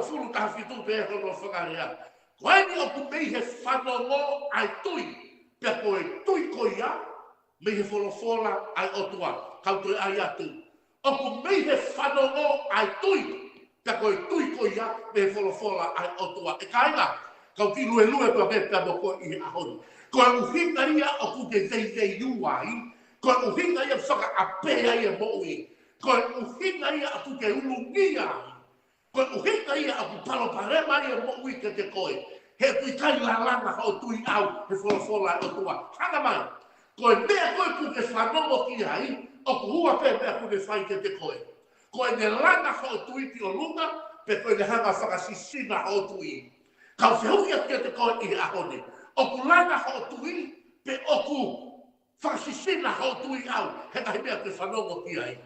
fulu ta fitu pe ho whakarea. Koe ni o ku mei he whanongo ai tui. Pea koe tui ko ia, mei he wholofola ai otua. Kautoe ai atu. O ku mei he whanongo ai tui. Pea koe tui ko ia, mei he wholofola ai otua. E kainga, kau ki lue lue pa me pea mo koe i ahoni. Koe uhinga ia o ku te zei uai. Koe uhinga ia whaka apea ia moui. Koe uhinga ia o ku te ulungia. Koe uhinga ia o ku paloparema ia moui ke te koe. He kui kai la langa o tui au, he wholofola o tua. Hanga mai, koe mea koe ku te whanongo ki ai, o ku hua pe mea ku te whai ke te koe. Koe ne langa o tui ti o lunga, pe koe ne hanga whakasisina o tui. Kau se hukia ke te koe i ahone. O ku langa o tui, pe o ku whakasisina o tui au, he kai mea ku te whanongo ki ai.